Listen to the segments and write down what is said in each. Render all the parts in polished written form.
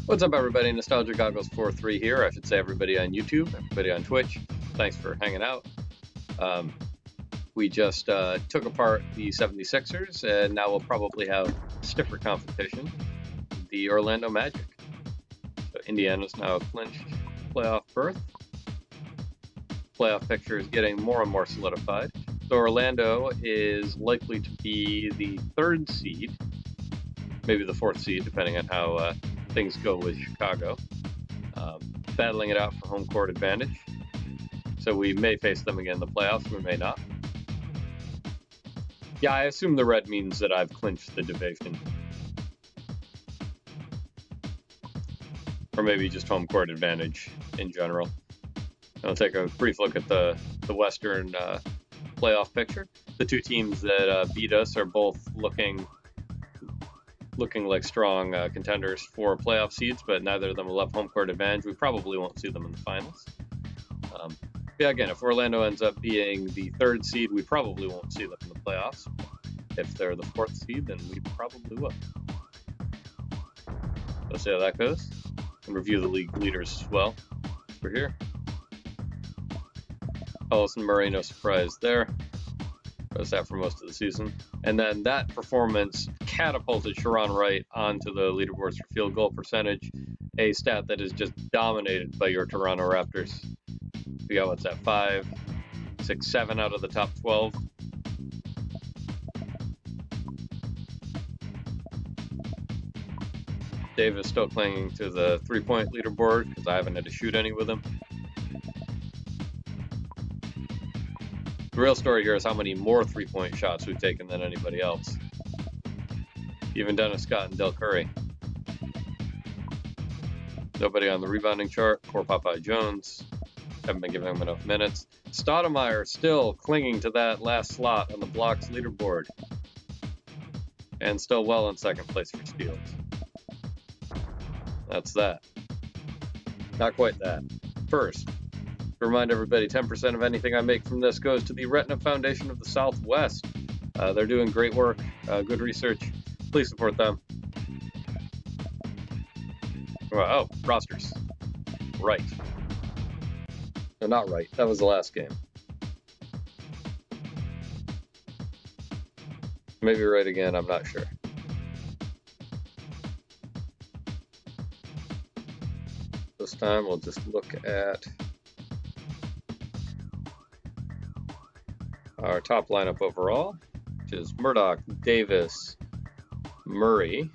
What's up, everybody? Nostalgia Goggles 43 here. I should say everybody on YouTube, everybody on Twitch. Thanks for hanging out. We just took apart the 76ers, and now we'll probably have stiffer competition, the Orlando Magic. So Indiana's now clinched playoff berth. Playoff picture is getting more and more solidified. So Orlando is likely to be the third seed, maybe the fourth seed, depending on how things go with Chicago, battling it out for home court advantage. So we may face them again in the playoffs, we may not. Yeah, I assume the red means that I've clinched the division. Or maybe just home court advantage in general. I'll take a brief look at the Western playoff picture. The two teams that beat us are both looking like strong contenders for playoff seeds, but neither of them will have home court advantage. We probably won't see them in the finals. Yeah, again, if Orlando ends up being the third seed, we probably won't see them in the playoffs. If they're the fourth seed, then we probably will. Let's see how that goes. And review the league leaders as well. We're here. Ellison Murray, no surprise there. Was that for most of the season. And then that performance catapulted Sharon Wright onto the leaderboards for field goal percentage, a stat that is just dominated by your Toronto Raptors. We got, what's that, 5, 6, 7 out of the top 12. Davis still clinging to the three-point leaderboard because I haven't had to shoot any with him. The real story here is how many more three-point shots we've taken than anybody else. Even Dennis Scott and Del Curry. Nobody on the rebounding chart. Poor Popeye Jones. Haven't been giving him enough minutes. Stoudemire still clinging to that last slot on the blocks leaderboard. And still well in second place for steals. That's that. Not quite that. First, to remind everybody, 10% of anything I make from this goes to the Retina Foundation of the Southwest. They're doing great work, good research. Please support them. Oh, rosters. Right. No, not right. That was the last game. Maybe right again, I'm not sure. This time we'll just look at our top lineup overall, which is Murdoch, Davis, Murray,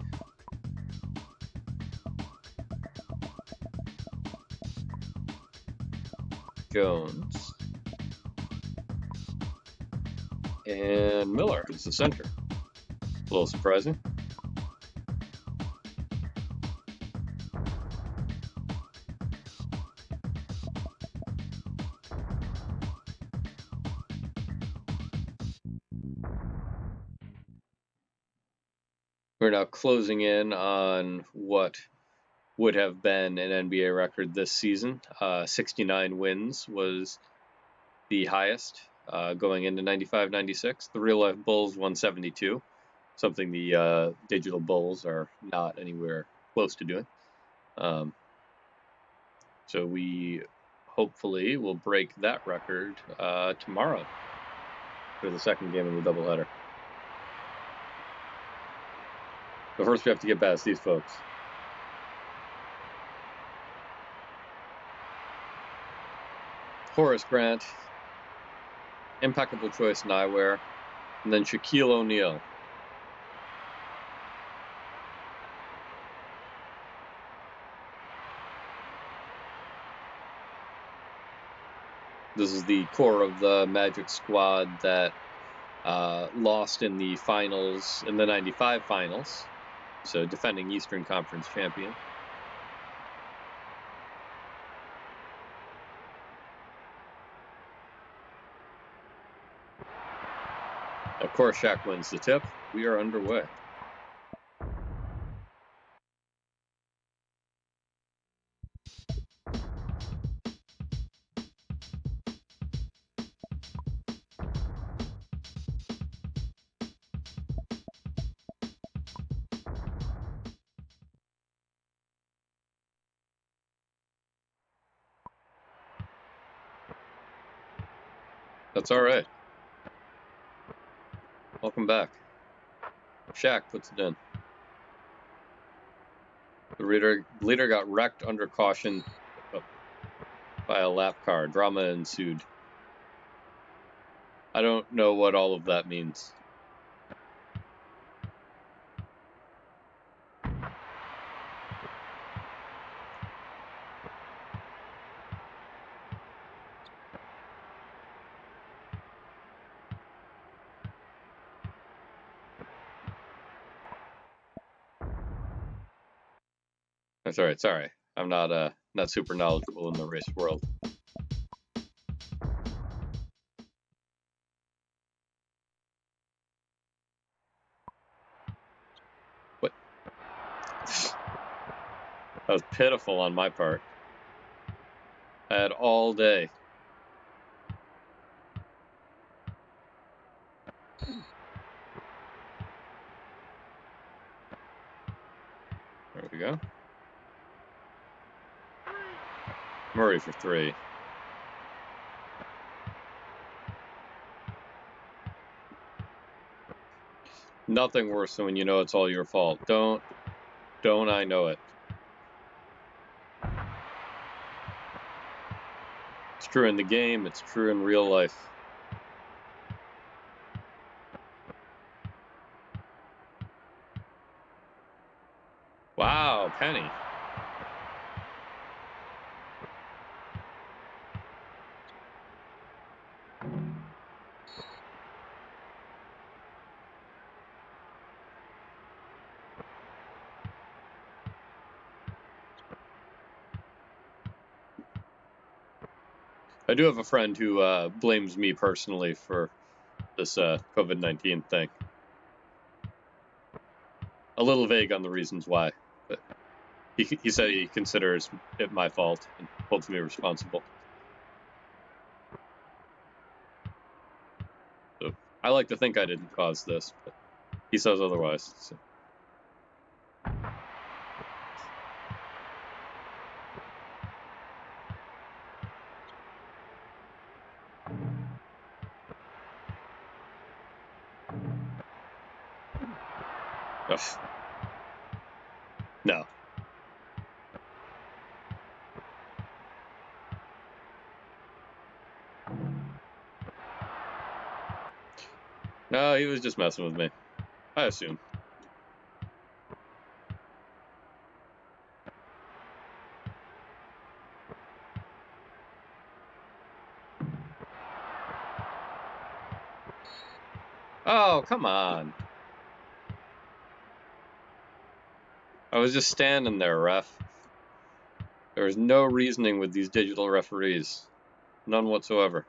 Jones, and Miller is the center. A little surprising. We're now closing in on what would have been an NBA record this season. 69 wins was the highest going into 95-96. The real-life Bulls won 72, something the digital Bulls are not anywhere close to doing. So we hopefully will break that record tomorrow for the second game of the doubleheader. But first we have to get past these folks. Horace Grant, impeccable choice in eyewear, and then Shaquille O'Neal. This is the core of the Magic squad that lost in the finals, in the 95 finals, so defending Eastern Conference champion. Of course, Shaq wins the tip. We are underway. That's all right. Welcome back. Shaq puts it in. The leader got wrecked under caution by a lap car. Drama ensued. I don't know what all of that means. That's all right. Sorry, I'm not super knowledgeable in the race world. What? That was pitiful on my part. I had all day. There we go. Murray for 3. Nothing worse than when you know it's all your fault. Don't I know it. It's true in the game, it's true in real life. Wow, Penny. I do have a friend who blames me personally for this COVID-19 thing. A little vague on the reasons why, but he said he considers it my fault and holds me responsible. So I like to think I didn't cause this, but he says otherwise. So. Ugh. No. No, he was just messing with me. I assume. Oh, come on. I was just standing there, ref. There was no reasoning with these digital referees. None whatsoever.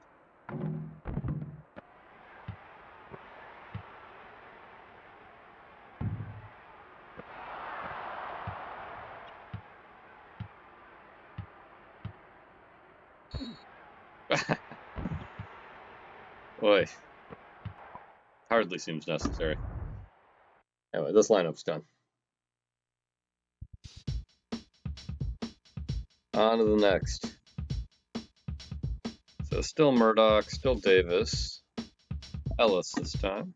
Boy. Hardly seems necessary. Anyway, this lineup's done. On to the next. So still Murdoch, still Davis. Ellis this time.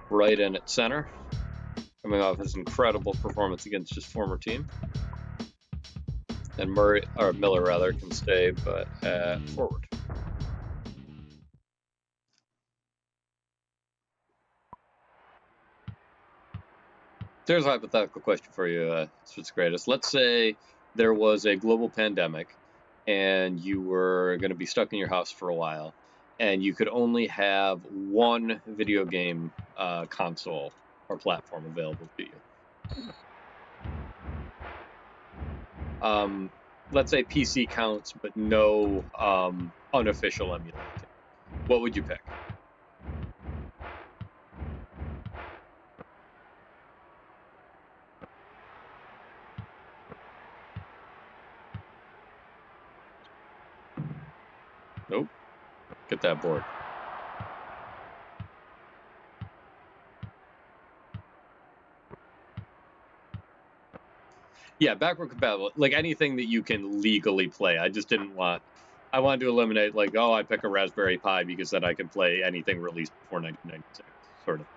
Right in at center. Coming off his incredible performance against his former team. And Miller rather, can stay, but forward. There's a hypothetical question for you, Switch Greatest. Let's say there was a global pandemic and you were going to be stuck in your house for a while and you could only have one video game console or platform available to you. Let's say PC counts, but no unofficial emulation. What would you pick? Nope. Get that board. Yeah, backward compatible. Like anything that you can legally play. I just didn't want I wanted to eliminate, like, oh, I pick a Raspberry Pi because then I can play anything released before 1996, sort of thing.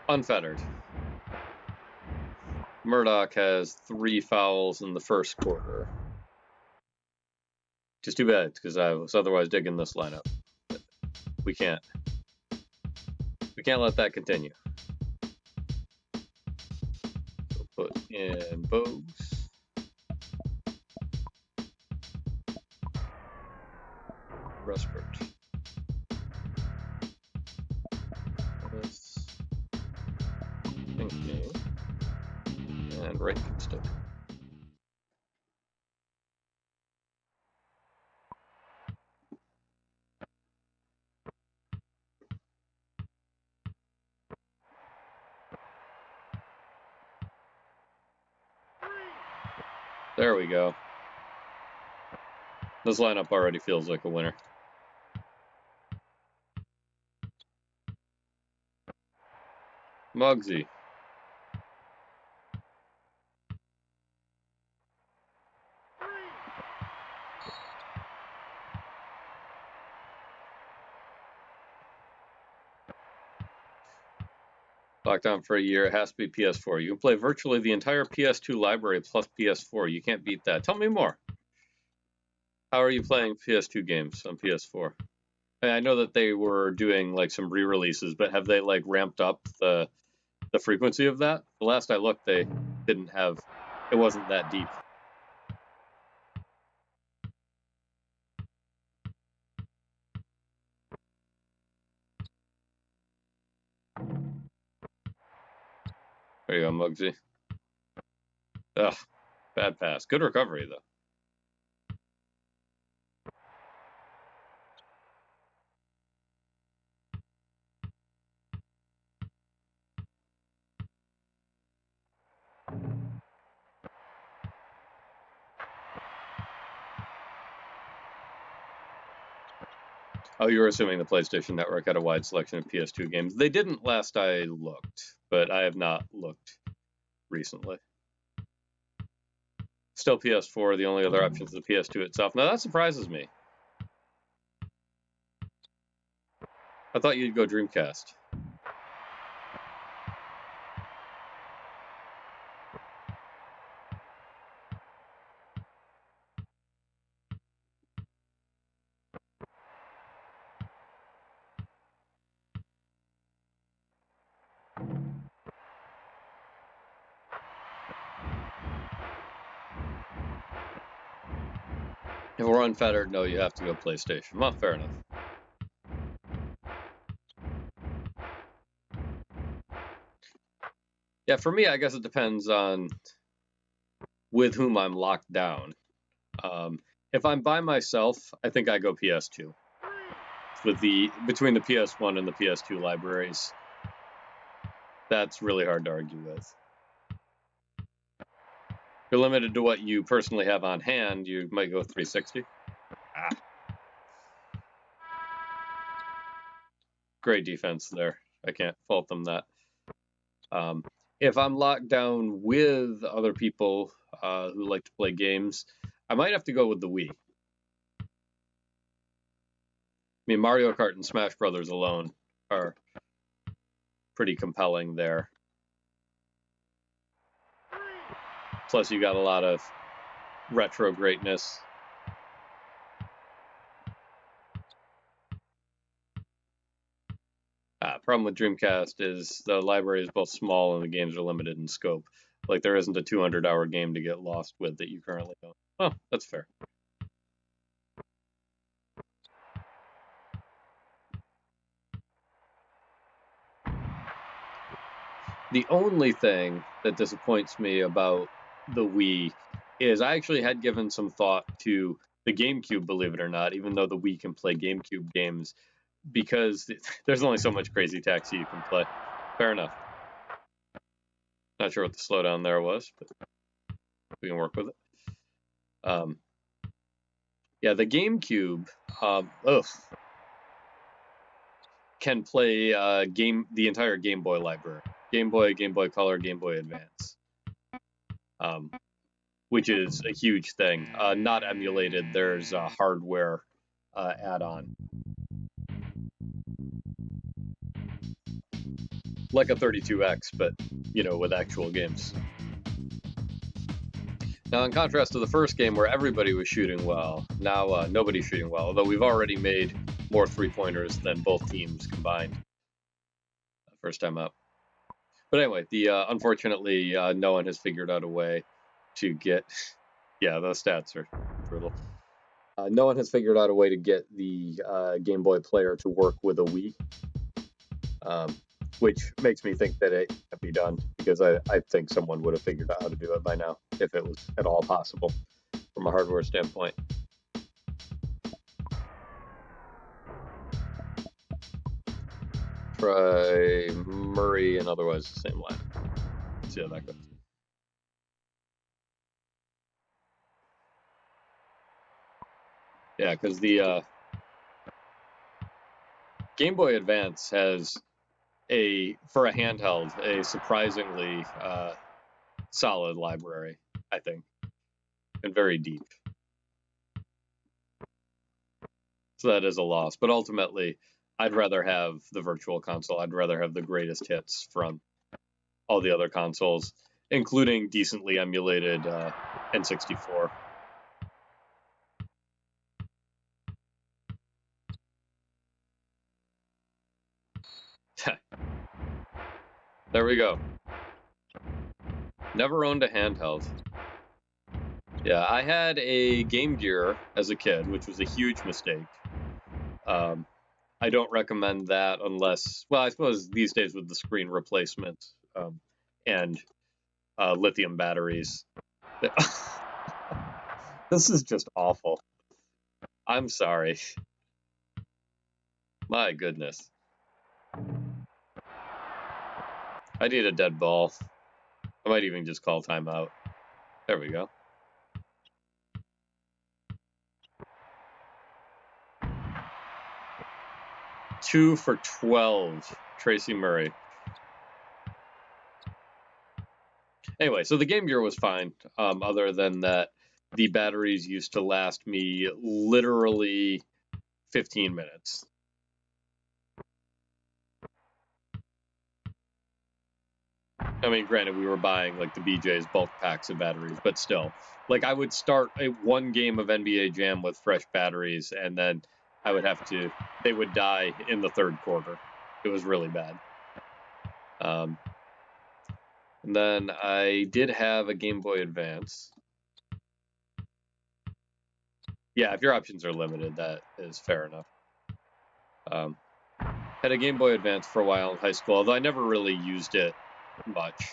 Unfettered. Murdoch has 3 fouls in the first quarter. Which is too bad, because I was otherwise digging this lineup. But we can't. We can't let that continue. So put in Bogues. Rustford. Pinkney. And right Kingston. There we go. This lineup already feels like a winner. Muggsy. Locked on for a year. It has to be PS4. You can play virtually the entire PS2 library plus PS4. You can't beat that. Tell me more. How are you playing PS2 games on PS4? I know that they were doing like some re-releases, but have they like ramped up the frequency of that? The last I looked, they didn't have. It wasn't that deep. There you go, Muggsy. Ugh, bad pass. Good recovery, though. Oh, you were assuming the PlayStation Network had a wide selection of PS2 games. They didn't last I looked, but I have not looked recently. Still PS4, the only other option is the PS2 itself. Now, that surprises me. I thought you'd go Dreamcast. If we're unfettered, no, you have to go PlayStation. Well, fair enough. Yeah, for me, I guess it depends on with whom I'm locked down. If I'm by myself, I think I go PS2. Between the PS1 and the PS2 libraries, that's really hard to argue with. If you're limited to what you personally have on hand, you might go 360. Great defense there. I can't fault them that. If I'm locked down with other people who like to play games, I might have to go with the Wii. I mean, Mario Kart and Smash Brothers alone are pretty compelling there. Plus, you got a lot of retro greatness. Problem with Dreamcast is the library is both small and the games are limited in scope. Like, there isn't a 200-hour game to get lost with that you currently own. Oh, that's fair. The only thing that disappoints me about the Wii is I actually had given some thought to the GameCube, believe it or not, even though the Wii can play GameCube games, because there's only so much Crazy Taxi you can play. Fair enough. Not sure what the slowdown there was, but we can work with it. Yeah, the GameCube can play the entire Game Boy library. Game Boy, Game Boy Color, Game Boy Advance. Which is a huge thing. Not emulated, there's a hardware add-on. Like a 32X, but, with actual games. Now, in contrast to the first game where everybody was shooting well, now nobody's shooting well, although we've already made more three-pointers than both teams combined. First time up. But anyway, unfortunately, no one has figured out a way to get... Yeah, those stats are brutal. No one has figured out a way to get the Game Boy player to work with a Wii, which makes me think that it can't be done, because I think someone would have figured out how to do it by now, if it was at all possible from a hardware standpoint. Try Murray and otherwise the same line. Let's see how that goes. Yeah, because the Game Boy Advance has for a handheld, a surprisingly solid library, I think, and very deep. So that is a loss, but ultimately, I'd rather have the Virtual Console. I'd rather have the greatest hits from all the other consoles, including decently emulated N64. There we go. Never owned a handheld. Yeah, I had a Game Gear as a kid, which was a huge mistake. I don't recommend that unless, well, I suppose these days with the screen replacement and lithium batteries. This is just awful. I'm sorry. My goodness. I need a dead ball. I might even just call timeout. There we go. Two for 12, Tracy Murray. Anyway, so the Game Gear was fine, other than that the batteries used to last me literally 15 minutes. I mean, granted, we were buying like the BJ's bulk packs of batteries, but still, like I would start one game of NBA Jam with fresh batteries, and then they would die in the third quarter. It was really bad. And then I did have a Game Boy Advance. Yeah, if your options are limited, that is fair enough. Had a Game Boy Advance for a while in high school, although I never really used it much.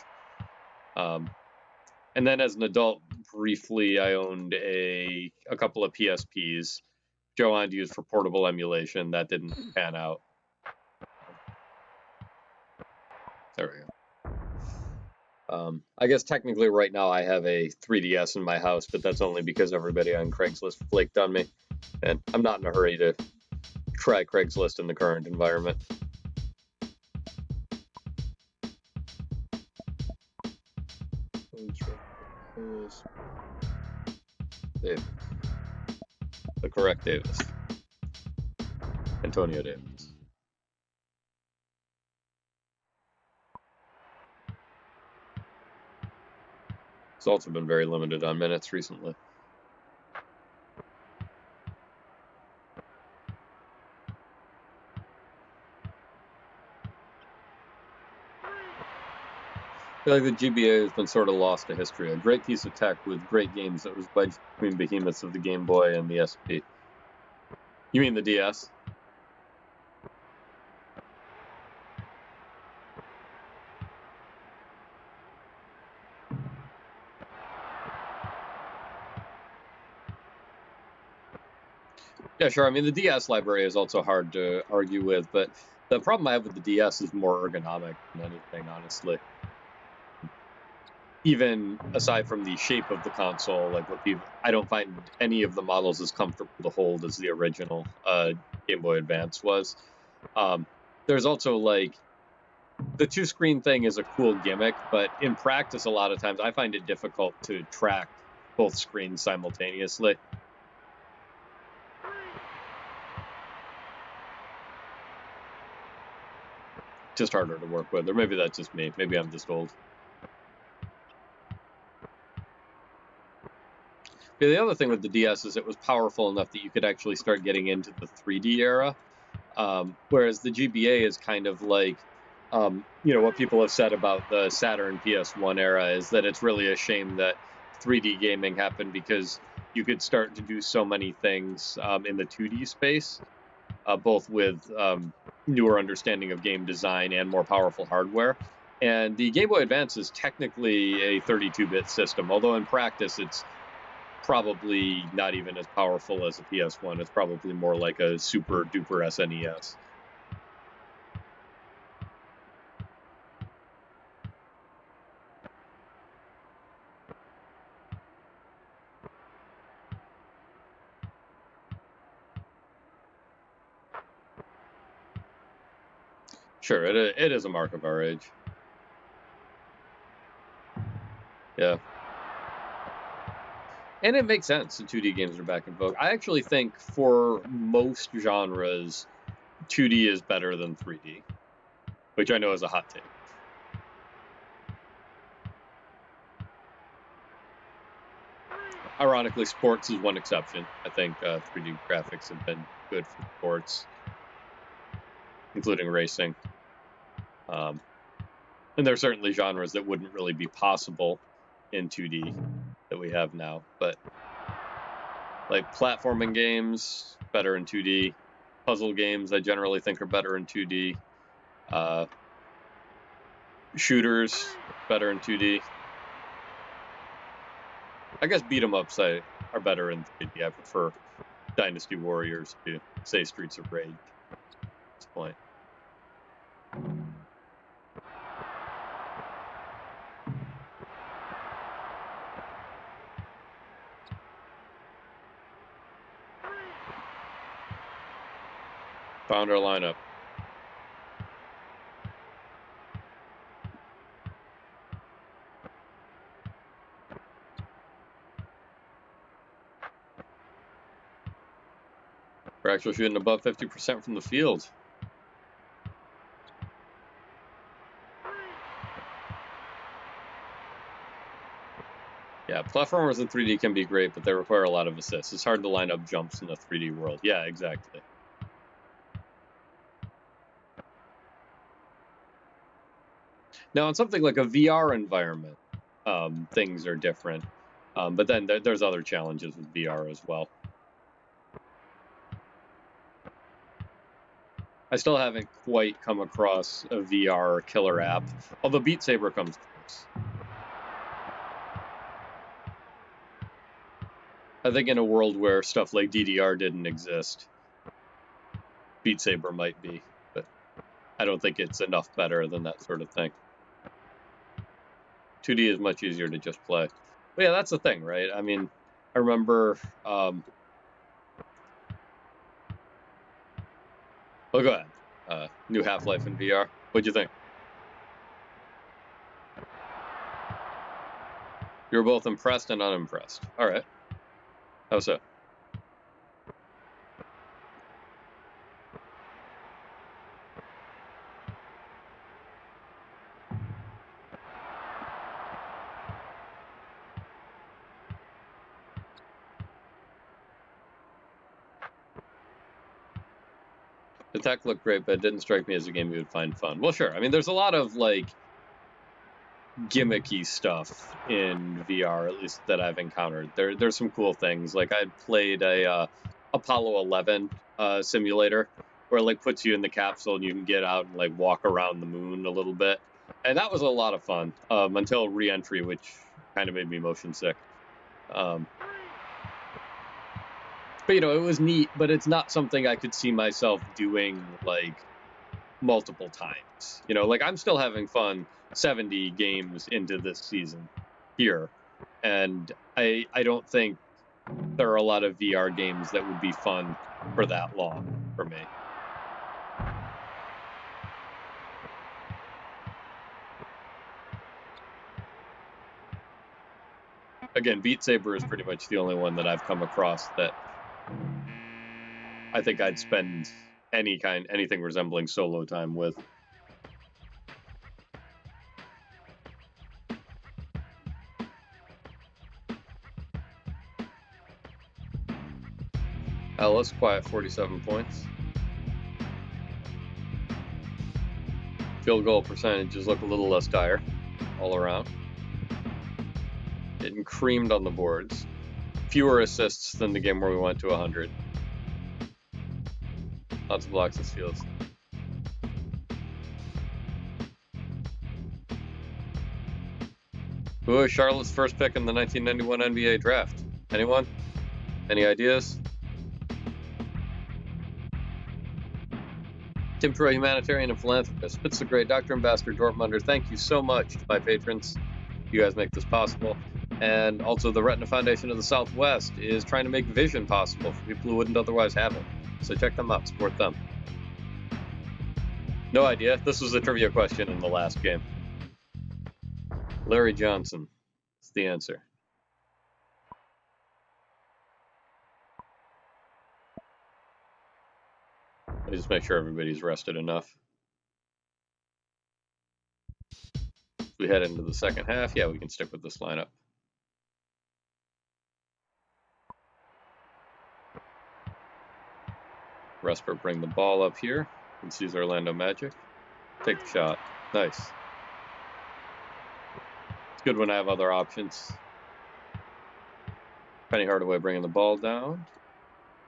And then as an adult, briefly, I owned a couple of PSPs. Joe wanted to use for portable emulation. That didn't pan out. There we go. I guess technically right now I have a 3DS in my house, but that's only because everybody on Craigslist flaked on me. And I'm not in a hurry to try Craigslist in the current environment. Davis. The correct Davis. Antonio Davis. It's also been very limited on minutes recently. I feel like the GBA has been sort of lost to history. A great piece of tech with great games that was wedged between behemoths of the Game Boy and the SP. You mean the DS? Yeah, sure. I mean, the DS library is also hard to argue with, but the problem I have with the DS is more ergonomic than anything, honestly. Even aside from the shape of the console, like what people, I don't find any of the models as comfortable to hold as the original Game Boy Advance was. There's also like the two-screen thing is a cool gimmick, but in practice, a lot of times I find it difficult to track both screens simultaneously. Just harder to work with, or maybe that's just me. Maybe I'm just old. Yeah, the other thing with the DS is it was powerful enough that you could actually start getting into the 3D era, whereas the GBA is kind of like, what people have said about the Saturn PS1 era is that it's really a shame that 3D gaming happened because you could start to do so many things in the 2D space, both with newer understanding of game design and more powerful hardware. And the Game Boy Advance is technically a 32-bit system, although in practice it's probably not even as powerful as a PS1. It's probably more like a super duper SNES. Sure, it is a mark of our age. Yeah. And it makes sense. The 2D games are back in vogue. I actually think for most genres, 2D is better than 3D, which I know is a hot take. Ironically, sports is one exception. I think 3D graphics have been good for sports, including racing. And there are certainly genres that wouldn't really be possible in 2D that we have now. But like platforming games, better in 2D. Puzzle games, I generally think are better in 2D. Shooters, better in 2D. I guess beat 'em ups are better in 3D. I prefer Dynasty Warriors to, say, Streets of Rage at this point. Found our lineup. We're actually shooting above 50% from the field. Yeah, platformers in 3D can be great, but they require a lot of assists. It's hard to line up jumps in a 3D world. Yeah, exactly. Now, in something like a VR environment, things are different. But then there's other challenges with VR as well. I still haven't quite come across a VR killer app, although Beat Saber comes close. I think in a world where stuff like DDR didn't exist, Beat Saber might be, but I don't think it's enough better than that sort of thing. 2D is much easier to just play. But yeah, that's the thing, right? I mean, I remember... well, go ahead. New Half-Life in VR. What'd you think? You were both impressed and unimpressed. All right. How so? The tech looked great, but it didn't strike me as a game you would find fun. Well, sure. I mean, there's a lot of, like, gimmicky stuff in VR, at least that I've encountered. There's some cool things. Like, I played a Apollo 11 simulator where it, like, puts you in the capsule and you can get out and, like, walk around the moon a little bit. And that was a lot of fun until re-entry, which kind of made me motion sick. But, it was neat, but it's not something I could see myself doing, like, multiple times. Like, I'm still having fun 70 games into this season here. And I don't think there are a lot of VR games that would be fun for that long for me. Again, Beat Saber is pretty much the only one that I've come across that I think I'd spend anything resembling solo time with. Ellis, quiet 47 points. Field goal percentages look a little less dire all around. Getting creamed on the boards. Fewer assists than the game where we went to 100. Lots of blocks and steals. Who is Charlotte's first pick in the 1991 NBA draft? Anyone? Any ideas? Tim Troy, humanitarian and philanthropist. Spitz the Great, Dr. Ambassador Dortmunder. Thank you so much to my patrons. You guys make this possible. And also the Retina Foundation of the Southwest is trying to make vision possible for people who wouldn't otherwise have it. So check them out, support them. No idea. This was a trivia question in the last game. Larry Johnson is the answer. Let me just make sure everybody's rested enough. As we head into the second half, yeah, we can stick with this lineup. Resper bring the ball up here. Let's use Orlando Magic. Take the shot. Nice. It's good when I have other options. Penny Hardaway bringing the ball down.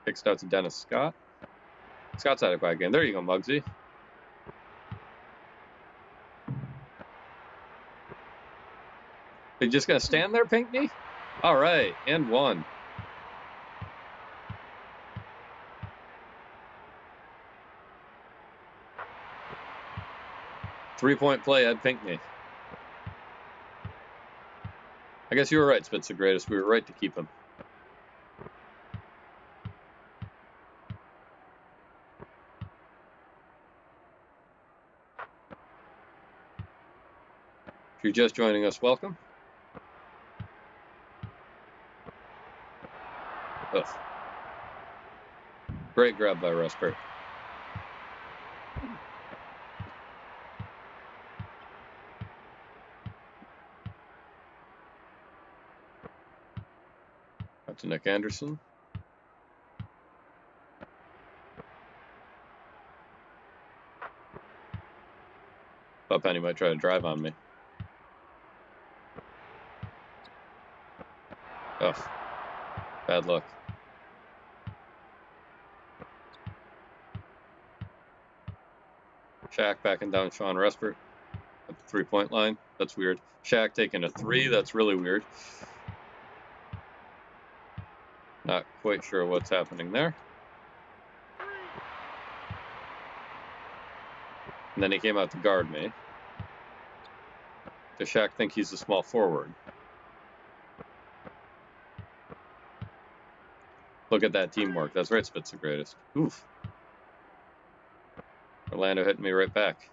Kicks it out to Dennis Scott. Scott's had a quiet game. There you go, Muggsy. You just gonna stand there, Pinckney? All right, and one. Three-point play, Ed Pinckney. I guess you were right, Spitz the Greatest. We were right to keep him. If you're just joining us, welcome. Ugh. Great grab by Resper. Out to Nick Anderson. Thought Penny might try to drive on me. Ugh. Bad luck. Shaq backing down Sean Resper at the three-point line. That's weird. Shaq taking a three. That's really weird. Not quite sure what's happening there. And then he came out to guard me. Does Shaq think he's a small forward? Look at that teamwork. That's right, Spitz the Greatest. Oof. Orlando hitting me right back.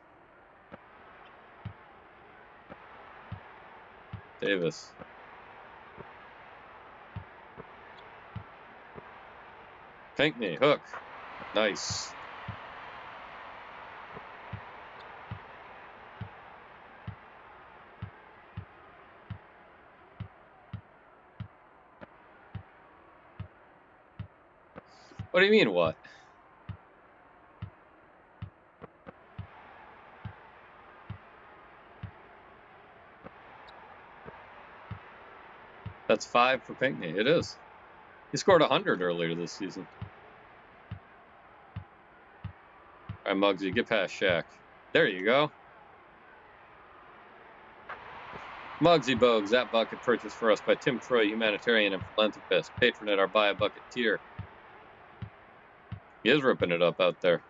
Davis. Pinckney, hook. Nice. What do you mean, what? That's 5 for Pinckney. It is. He scored 100 earlier this season. All right, Muggsy, get past Shaq. There you go. Muggsy Bogues, that bucket purchased for us by Tim Troy, humanitarian and philanthropist. Patron at our Buy a Bucket tier. He is ripping it up out there.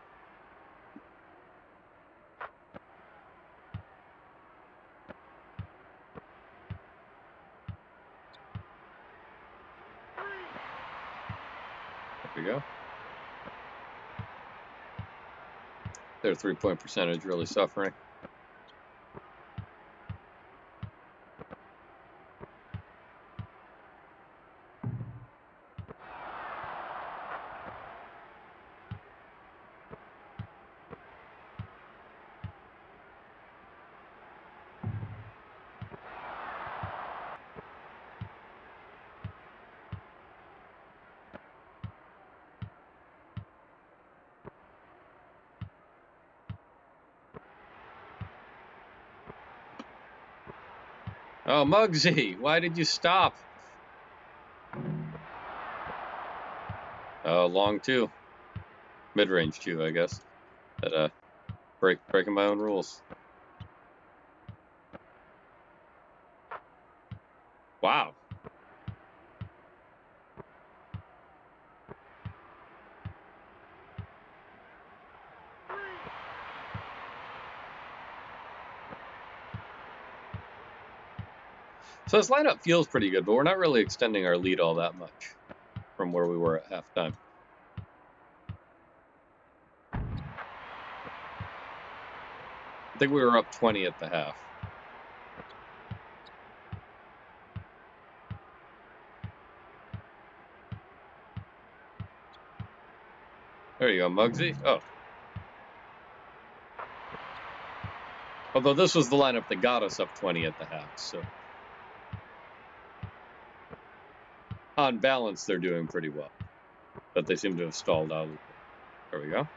There we go. Their 3-point percentage really suffering. Oh, Muggsy, why did you stop? Long two. Mid-range two, I guess. But, breaking my own rules. Wow. So this lineup feels pretty good, but we're not really extending our lead all that much from where we were at halftime. I think we were up 20 at the half. There you go, Muggsy. Oh. Although this was the lineup that got us up 20 at the half, so on balance, they're doing pretty well. But they seem to have stalled out. There we go.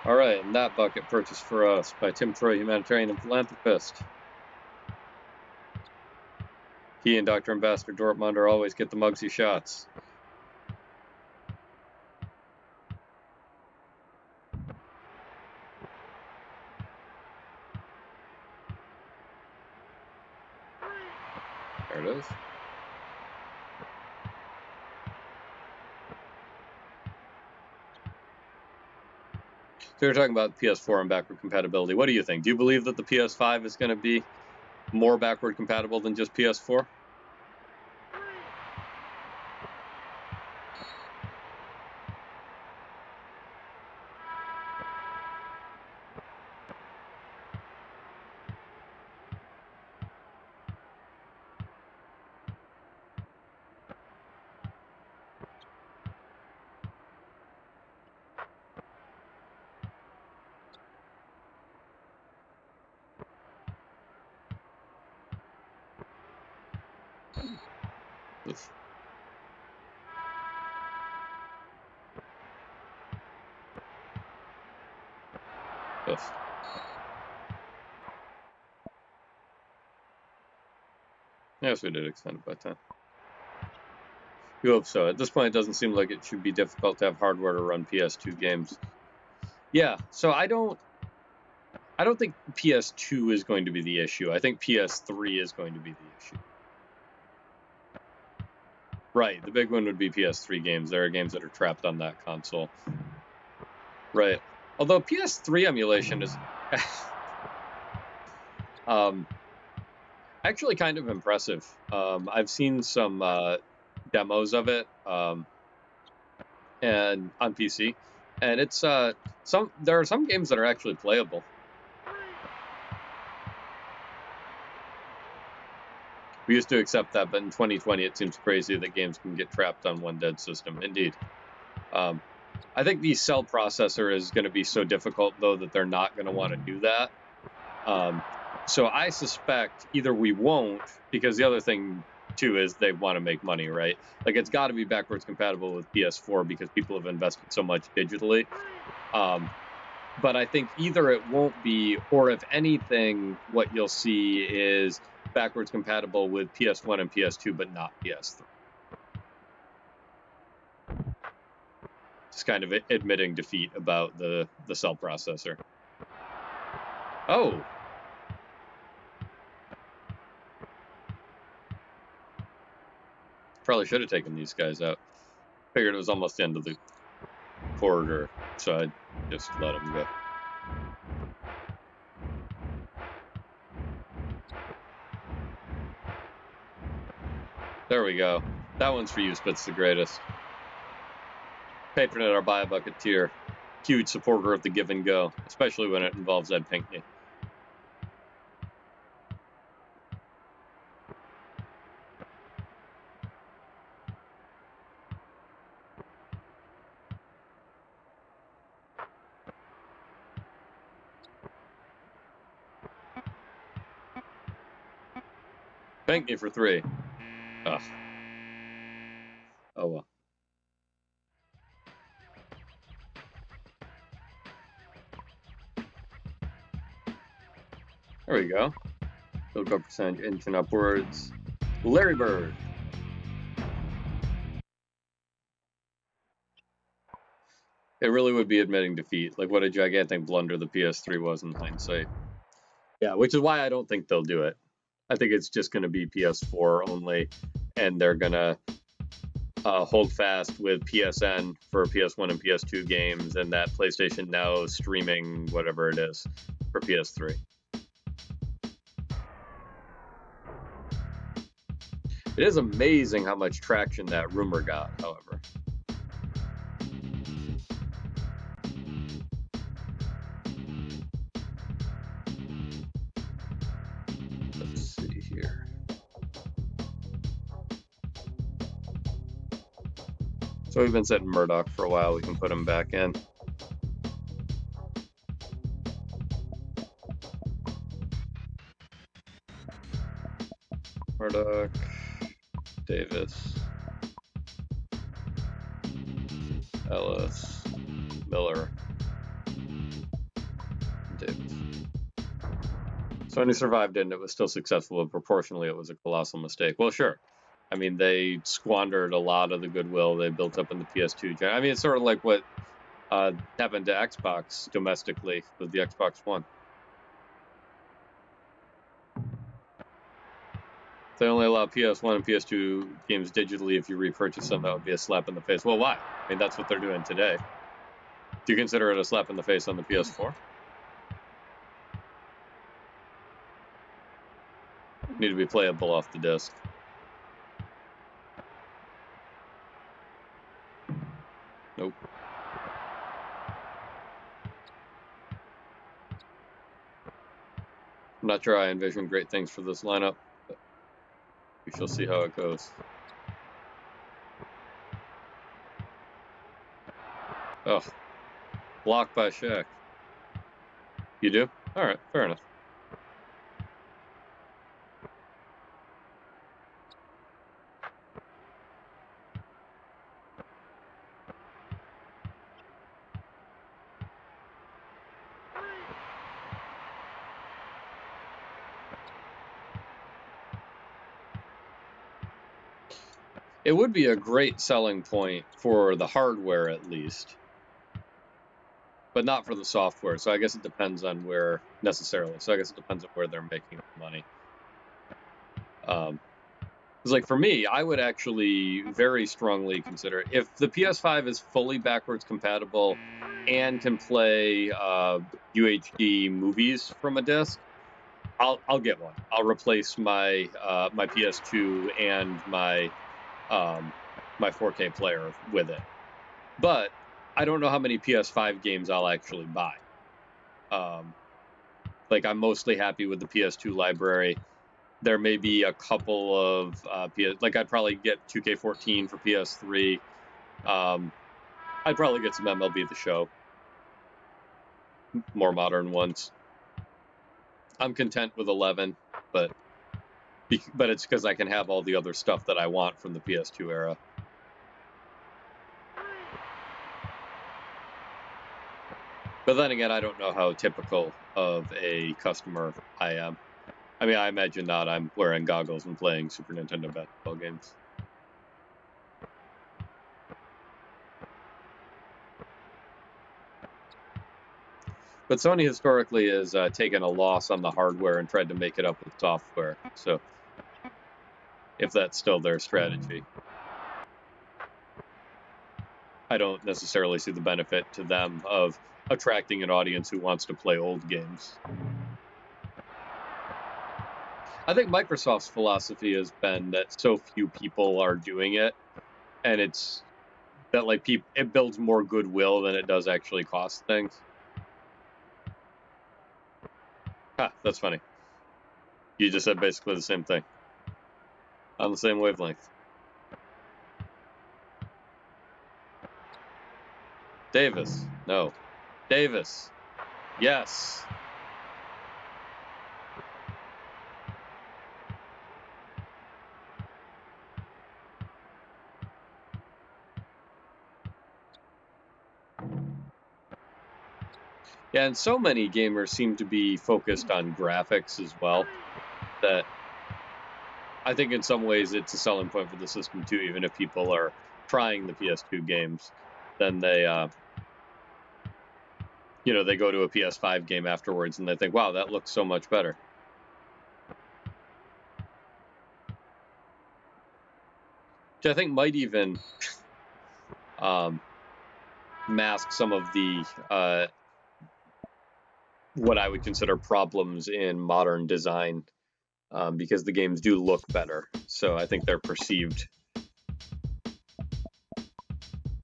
All right, and that bucket purchased for us by Tim Troy, humanitarian and philanthropist. He and Dr. Ambassador Dortmunder always get the Muggsy shots. There it is. So we're talking about PS4 and backward compatibility. What do you think? Do you believe that the PS5 is going to be more backward compatible than just PS4? Oof. Oof. Yes, we did extend it by 10. You hope so. At this point, it doesn't seem like it should be difficult to have hardware to run PS2 games. Yeah, so I don't think PS2 is going to be the issue. I think PS3 is going to be the issue. Right, the big one would be PS3 games. There are games that are trapped on that console. Right. Although PS3 emulation is actually kind of impressive. I've seen some demos of it and on PC, and it's there are some games that are actually playable. We used to accept that, but in 2020 it seems crazy that games can get trapped on one dead system. Indeed. I think the cell processor is going to be so difficult, though, that they're not going to want to do that. So I suspect either we won't, because the other thing, too, is they want to make money, right? Like, it's got to be backwards compatible with PS4 because people have invested so much digitally. But I think either it won't be, or if anything, what you'll see is backwards compatible with PS1 and PS2, but not PS3. Just kind of admitting defeat about the cell processor. Oh. Probably should have taken these guys out. Figured it was almost the end of the quarter, so I just let them go. There we go. That one's for you, Spitz the Greatest. Patron at our Buy a Bucket tier. Huge supporter of the give and go, especially when it involves Ed Pinckney. Pinckney for 3. Ugh. Oh well. There we go. Field goal percentage inching upwards. Larry Bird. It really would be admitting defeat. Like, what a gigantic blunder the PS3 was in hindsight. Yeah, which is why I don't think they'll do it. I think it's just going to be PS4 only, and they're going to hold fast with PSN for PS1 and PS2 games, and that PlayStation Now streaming, whatever it is, for PS3. It is amazing how much traction that rumor got, however. Let's see here. So we've been setting Murdoch for a while. We can put him back in. Murdoch, Davis, Ellis, Miller, Davis. Sony survived it, and it was still successful, but proportionally it was a colossal mistake. Well, sure. I mean, they squandered a lot of the goodwill they built up in the PS2 gen. I mean, it's sort of like what happened to Xbox domestically with the Xbox One. If they only allow PS1 and PS2 games digitally, if you repurchase them, that would be a slap in the face. Well, why? I mean, that's what they're doing today. Do you consider it a slap in the face on the PS4? Need to be playable off the disc. Nope. I'm not sure I envision great things for this lineup, but we shall see how it goes. Oh, blocked by Shaq. You do? All right, fair enough. It would be a great selling point for the hardware, at least, but not for the software. So I guess it depends on where necessarily. So I guess it depends on where they're making money. Because, like, for me, I would actually very strongly consider, if the PS5 is fully backwards compatible and can play UHD movies from a disc, I'll get one. I'll replace my my PS2 and my 4K player with it. But I don't know how many PS5 games I'll actually buy. Like, I'm mostly happy with the PS2 library. There may be a couple of like, I'd probably get 2K14 for PS3. I'd probably get some MLB The Show, more modern ones. I'm content with 11, but it's because I can have all the other stuff that I want from the PS2 era. But then again, I don't know how typical of a customer I am. I mean, I imagine not. I'm wearing goggles and playing Super Nintendo basketball games. But Sony historically has taken a loss on the hardware and tried to make it up with software. So, if that's still their strategy. I don't necessarily see the benefit to them of attracting an audience who wants to play old games. I think Microsoft's philosophy has been that so few people are doing it, and it's that like it builds more goodwill than it does actually cost things. That's funny. You just said basically the same thing. On the same wavelength. Davis. No. Davis. Yes. Yeah, and so many gamers seem to be focused on graphics as well, that I think in some ways it's a selling point for the system too, even if people are trying the PS2 games, then they, they go to a PS5 game afterwards and they think, wow, that looks so much better. Which I think might even mask some of the what I would consider problems in modern design, because the games do look better. So I think they're perceived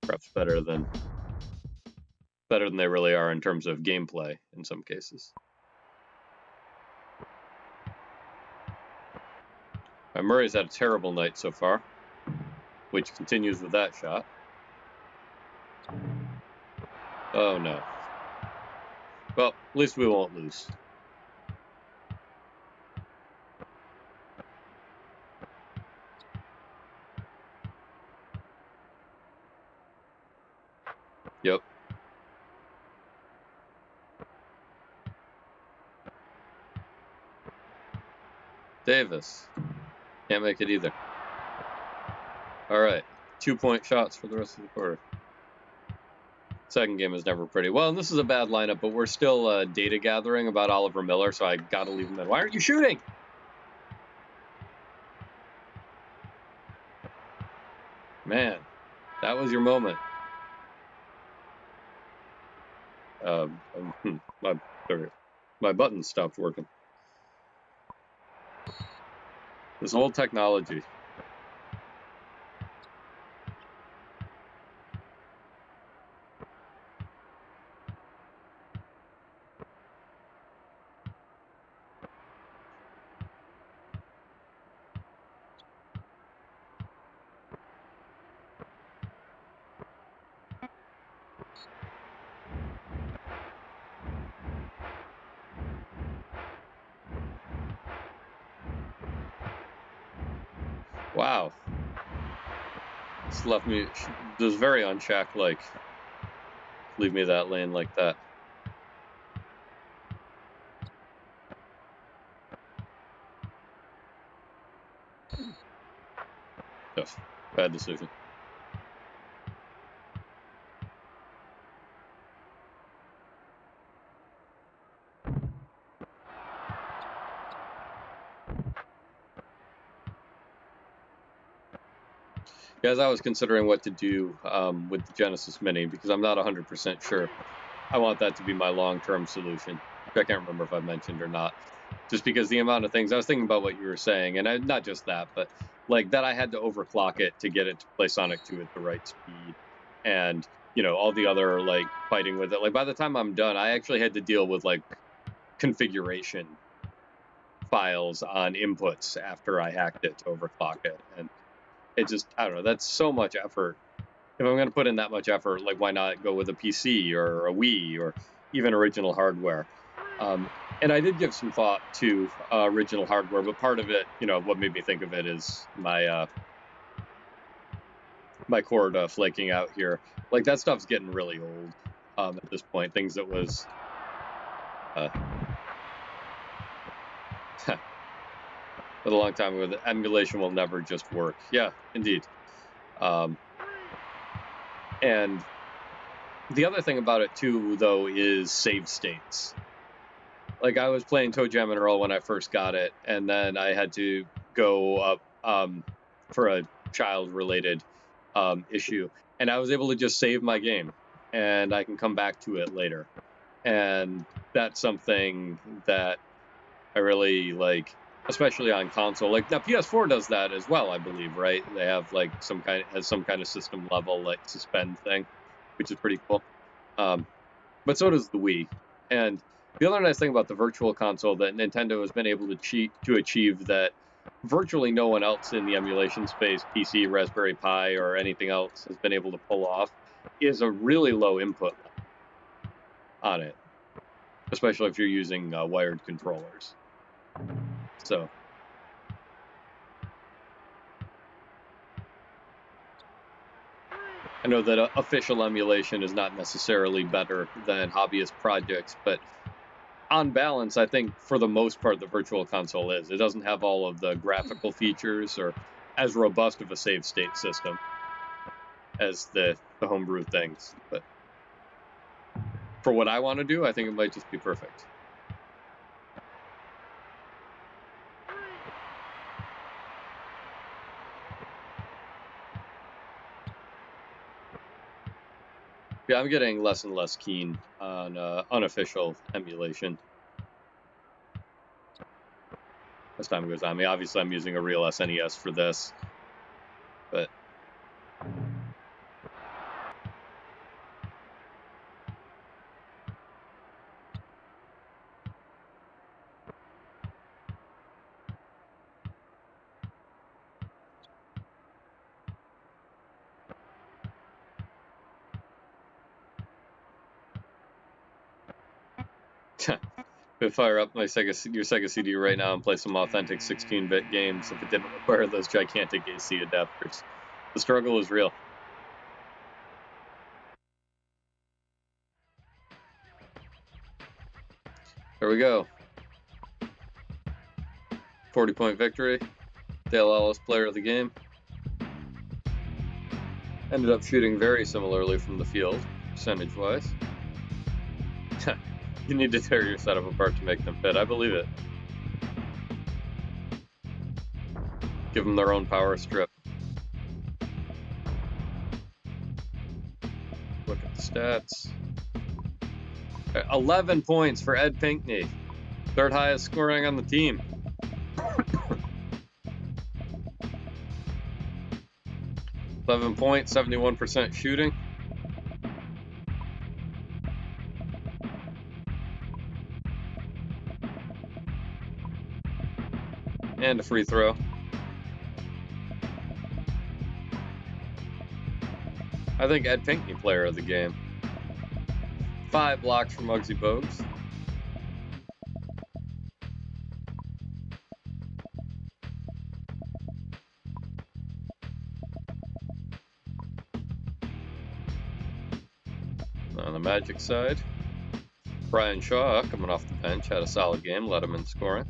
perhaps better than they really are in terms of gameplay in some cases. Murray's had a terrible night so far, which continues with that shot. Oh no. Well, at least we won't lose. Yep. Davis. Can't make it either. All right. 2-point shots for the rest of the quarter. Second game is never pretty. Well, and this is a bad lineup, but we're still data gathering about Oliver Miller, so I got to leave him in. Why aren't you shooting? Man, that was your moment. My button stopped working. This whole technology. Wow. This left me just very uncheck-like. Leave me that lane like that. Ugh, bad decision. Guys, I was considering what to do with the Genesis Mini because I'm not 100% sure. I want that to be my long-term solution. I can't remember if I mentioned or not. Just because the amount of things, I was thinking about what you were saying, and not just that, but like that I had to overclock it to get it to play Sonic 2 at the right speed. And, all the other, like, fighting with it. Like, by the time I'm done, I actually had to deal with, like, configuration files on inputs after I hacked it to overclock it. And it just, I don't know, that's so much effort. If I'm going to put in that much effort, like, why not go with a PC or a Wii or even original hardware? And I did give some thought to original hardware, but part of it, what made me think of it is my cord flaking out here. Like, that stuff's getting really old at this point. Things that was... a long time ago, the emulation will never just work. Yeah, indeed. And the other thing about it, too, though, is save states. Like, I was playing Toe Jam and Earl when I first got it, and then I had to go up for a child-related issue, and I was able to just save my game, and I can come back to it later. And that's something that I really like, especially on console. Like now, PS4 does that as well, I believe, right? They have like some kind of system level like suspend thing, which is pretty cool. But so does the Wii. And the other nice thing about the Virtual Console that Nintendo has been able to achieve that virtually no one else in the emulation space, PC, Raspberry Pi, or anything else, has been able to pull off, is a really low input on it, especially if you're using wired controllers. So I know that official emulation is not necessarily better than hobbyist projects, but on balance, I think for the most part, the Virtual Console is. It doesn't have all of the graphical features or as robust of a save state system as the homebrew things. But for what I want to do, I think it might just be perfect. Yeah, I'm getting less and less keen on unofficial emulation as time goes on. I mean, obviously, I'm using a real SNES for this, but could fire up my your Sega CD right now and play some authentic 16-bit games if it didn't require those gigantic AC adapters. The struggle is real. There we go. 40-point victory. Dale Ellis, player of the game. Ended up shooting very similarly from the field, percentage-wise. You need to tear your setup apart to make them fit. I believe it. Give them their own power strip. Look at the stats. 11 points for Ed Pinkney. Third highest scoring on the team. 11 points, 71% shooting. And a free throw. I think Ed Pinkney, player of the game. 5 blocks from Muggsy Bogues. On the Magic side, Brian Shaw, coming off the bench, had a solid game, led him in scoring.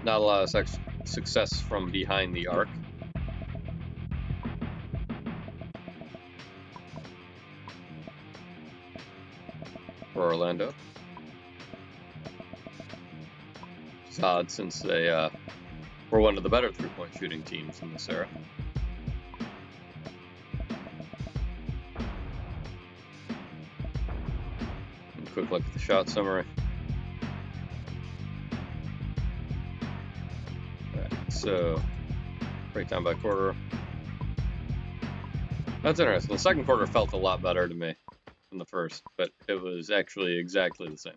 Not a lot of success from behind the arc. For Orlando. It's odd since they were one of the better three-point shooting teams in this era. And a quick look at the shot summary. So, breakdown by quarter. That's interesting. The second quarter felt a lot better to me than the first, but it was actually exactly the same.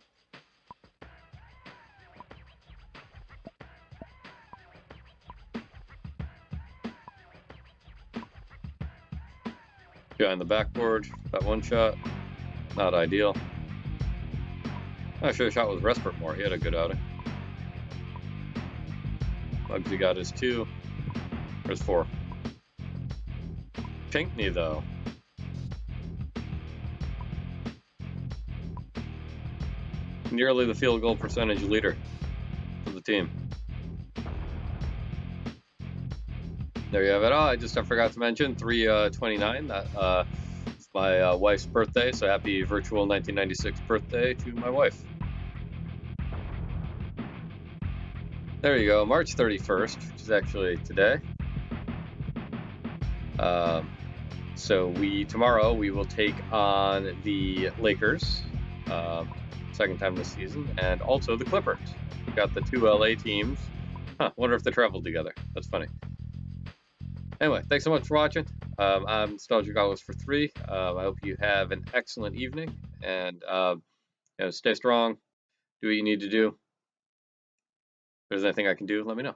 Behind the backboard, that one shot, not ideal. I should have shot with Respert more. He had a good outing. Muggsy got his 2. There's 4. Pinkney, though. Nearly the field goal percentage leader for the team. There you have it. Oh, I forgot to mention 3/29. It's my wife's birthday, so happy virtual 1996 birthday to my wife. There you go, March 31st, which is actually today. So tomorrow we will take on the Lakers, second time this season, and also the Clippers. We've got the two LA teams. Wonder if they traveled together. That's funny. Anyway, thanks so much for watching. I'm Nostalgic Goggles for 3. I hope you have an excellent evening, and stay strong. Do what you need to do. If there's anything I can do, let me know.